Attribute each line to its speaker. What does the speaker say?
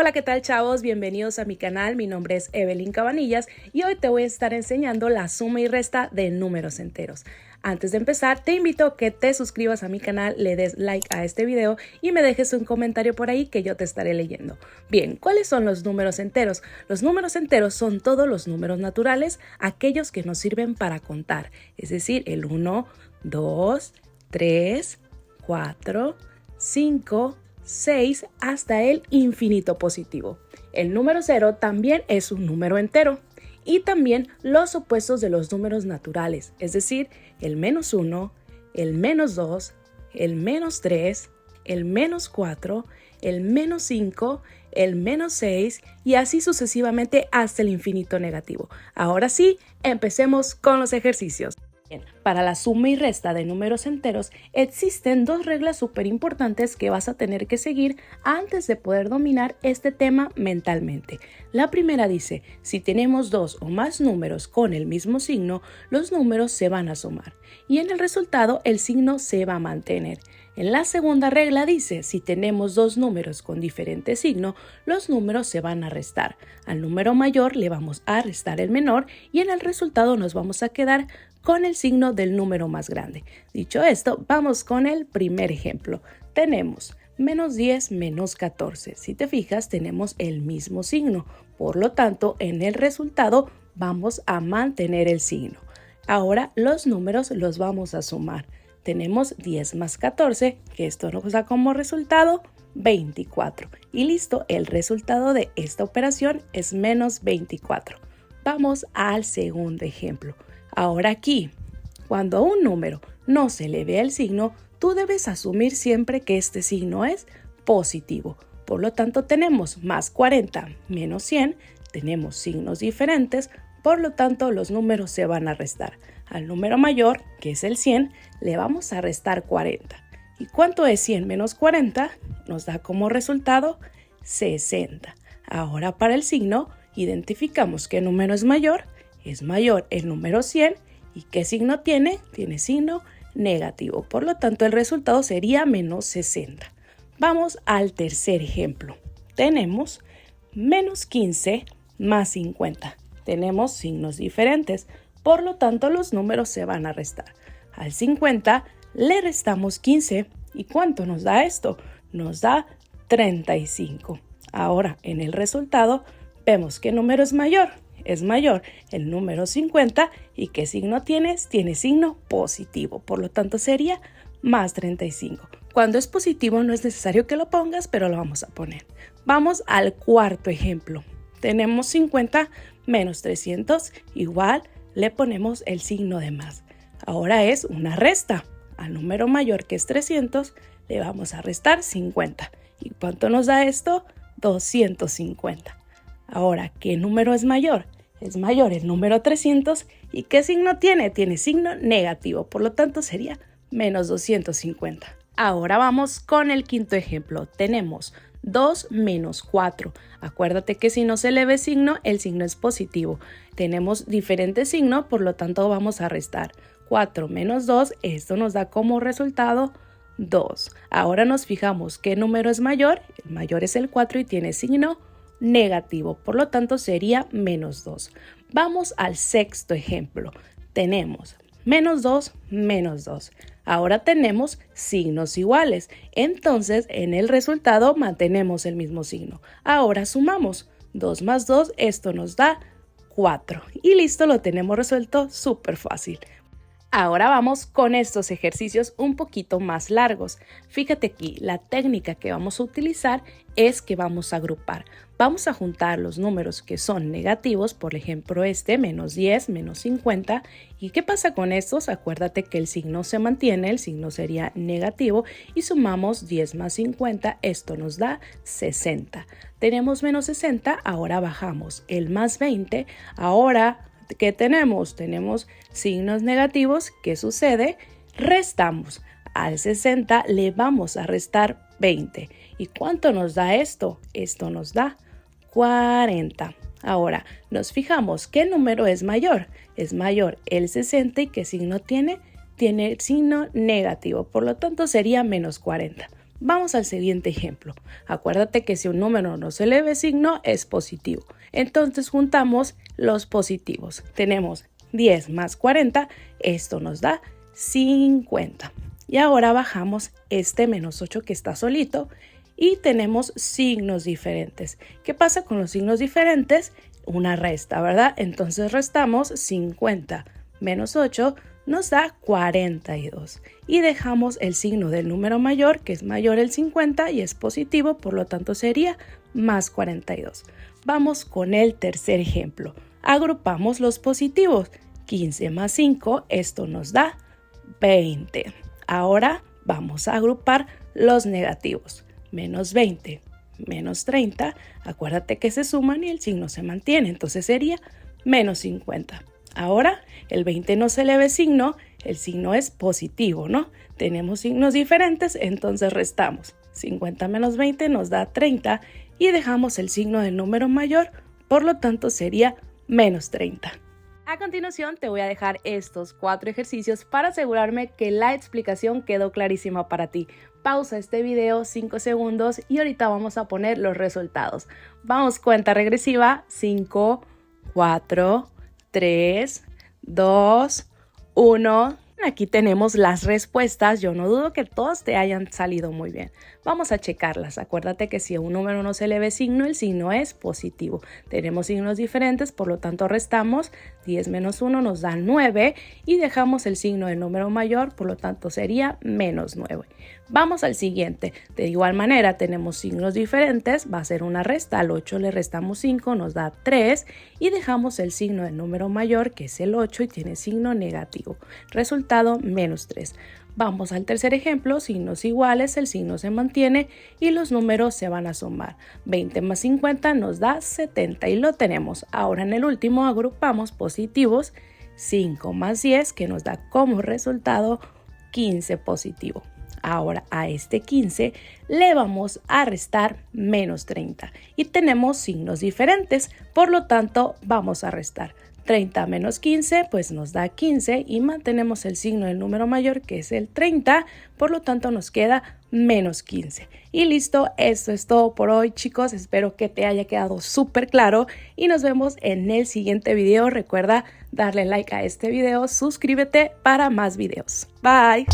Speaker 1: Hola, ¿qué tal, chavos? Bienvenidos a mi canal. Mi nombre es Evelyn Cabanillas y hoy te voy a estar enseñando la suma y resta de números enteros. Antes de empezar, te invito a que te suscribas a mi canal, le des like a este video y me dejes un comentario por ahí que yo te estaré leyendo. Bien, ¿cuáles son los números enteros? Los números enteros son todos los números naturales, aquellos que nos sirven para contar, es decir, el 1, 2, 3, 4, 5, 6 hasta el infinito positivo. El número 0 también es un número entero y también los opuestos de los números naturales, es decir, el -1, el -2, el -3, el -4, el -5, el -6 y así sucesivamente hasta el infinito negativo. Ahora sí, empecemos con los ejercicios. Para la suma y resta de números enteros existen dos reglas súper importantes que vas a tener que seguir antes de poder dominar este tema mentalmente. La primera dice, si tenemos dos o más números con el mismo signo, los números se van a sumar y en el resultado el signo se va a mantener. En la segunda regla dice, si tenemos dos números con diferente signo, los números se van a restar. Al número mayor le vamos a restar el menor y en el resultado nos vamos a quedar con el signo del número más grande. Dicho esto, vamos con el primer ejemplo. Tenemos -10 menos 14. Si te fijas, tenemos el mismo signo. Por lo tanto, en el resultado vamos a mantener el signo. Ahora los números los vamos a sumar. Tenemos 10 más 14, que esto nos da como resultado 24. Y listo, el resultado de esta operación es -24. Vamos al segundo ejemplo. Ahora aquí, cuando a un número no se le ve el signo, tú debes asumir siempre que este signo es positivo. Por lo tanto, tenemos más 40 menos 100, tenemos signos diferentes, por lo tanto los números se van a restar. Al número mayor, que es el 100, le vamos a restar 40. ¿Y cuánto es 100 menos 40? Nos da como resultado 60. Ahora para el signo, identificamos qué número es mayor. Es mayor el número 100 y ¿qué signo tiene? Tiene signo negativo. Por lo tanto, el resultado sería -60. Vamos al tercer ejemplo. Tenemos -15 más 50. Tenemos signos diferentes. Por lo tanto, los números se van a restar. Al 50 le restamos 15. ¿Y cuánto nos da esto? Nos da 35. Ahora, en el resultado, vemos qué número es mayor. Es mayor el número 50 y ¿qué signo tienes? Tiene signo positivo, por lo tanto sería más 35. Cuando es positivo no es necesario que lo pongas, pero lo vamos a poner. Vamos al cuarto ejemplo. Tenemos 50 menos 300, igual le ponemos el signo de más. Ahora es una resta. Al número mayor que es 300 le vamos a restar 50. ¿Y cuánto nos da esto? 250. Ahora, ¿qué número es mayor? Es mayor el número 300 y ¿qué signo tiene? Tiene signo negativo, por lo tanto sería -250. Ahora vamos con el quinto ejemplo. Tenemos 2 menos 4. Acuérdate que si no se le ve signo, el signo es positivo. Tenemos diferente signo, por lo tanto vamos a restar. 4 menos 2, esto nos da como resultado 2. Ahora nos fijamos qué número es mayor. El mayor es el 4 y tiene signo negativo, por lo tanto sería -2. Vamos al sexto ejemplo. Tenemos -2 menos 2. Ahora tenemos signos iguales, entonces en el resultado mantenemos el mismo signo. Ahora sumamos 2 más 2, esto nos da 4 y listo, lo tenemos resuelto súper fácil. Ahora vamos con estos ejercicios un poquito más largos. Fíjate aquí, la técnica que vamos a utilizar es que vamos a agrupar. Vamos a juntar los números que son negativos, por ejemplo -10, -50. ¿Y qué pasa con estos? Acuérdate que el signo se mantiene, el signo sería negativo y sumamos 10 más 50, esto nos da 60. Tenemos -60, ahora bajamos el más 20, ahora ¿qué tenemos? Tenemos signos negativos. ¿Qué sucede? Restamos. Al 60 le vamos a restar 20. ¿Y cuánto nos da esto? Esto nos da 40. Ahora, nos fijamos qué número es mayor. Es mayor el 60 y ¿qué signo tiene? Tiene signo negativo. Por lo tanto, sería -40. Vamos al siguiente ejemplo. Acuérdate que si un número no se le ve signo es positivo. Entonces juntamos los positivos. Tenemos 10 más 40, esto nos da 50. Y ahora bajamos este menos 8 que está solito y tenemos signos diferentes. ¿Qué pasa con los signos diferentes? Una resta, ¿verdad? Entonces restamos 50 menos 8 nos da 42 y dejamos el signo del número mayor, que es mayor el 50 y es positivo, por lo tanto sería más 42. Vamos con el tercer ejemplo. Agrupamos los positivos. 15 más 5, esto nos da 20. Ahora vamos a agrupar los negativos. Menos 20, menos 30, acuérdate que se suman y el signo se mantiene, entonces sería menos 50. Ahora el 20 no se le ve signo, el signo es positivo, ¿no? Tenemos signos diferentes, entonces restamos. 50 menos 20 nos da 30 y dejamos el signo del número mayor, por lo tanto sería menos 30. A continuación te voy a dejar estos 4 ejercicios para asegurarme que la explicación quedó clarísima para ti. Pausa este video 5 segundos y ahorita vamos a poner los resultados. Vamos, cuenta regresiva, 5, 4, 3, 2, 1. Aquí tenemos las respuestas. Yo no dudo que todas te hayan salido muy bien. Vamos a checarlas. Acuérdate que si a un número no se le ve signo, el signo es positivo. Tenemos signos diferentes, por lo tanto restamos. 10 menos 1 nos da 9 y dejamos el signo del número mayor, por lo tanto sería menos 9. Vamos al siguiente. De igual manera tenemos signos diferentes, va a ser una resta. Al 8 le restamos 5, nos da 3 y dejamos el signo del número mayor, que es el 8 y tiene signo negativo. Resultado menos 3. Vamos al tercer ejemplo, signos iguales, el signo se mantiene y los números se van a sumar. 20 más 50 nos da 70 y lo tenemos. Ahora en el último agrupamos positivos, 5 más 10 que nos da como resultado 15 positivo. Ahora a este 15 le vamos a restar menos 30 y tenemos signos diferentes, por lo tanto vamos a restar. 30 menos 15 pues nos da 15 y mantenemos el signo del número mayor, que es el 30, por lo tanto nos queda menos 15. Y listo, esto es todo por hoy, chicos. Espero que te haya quedado súper claro y nos vemos en el siguiente video. Recuerda darle like a este video, suscríbete para más videos. Bye.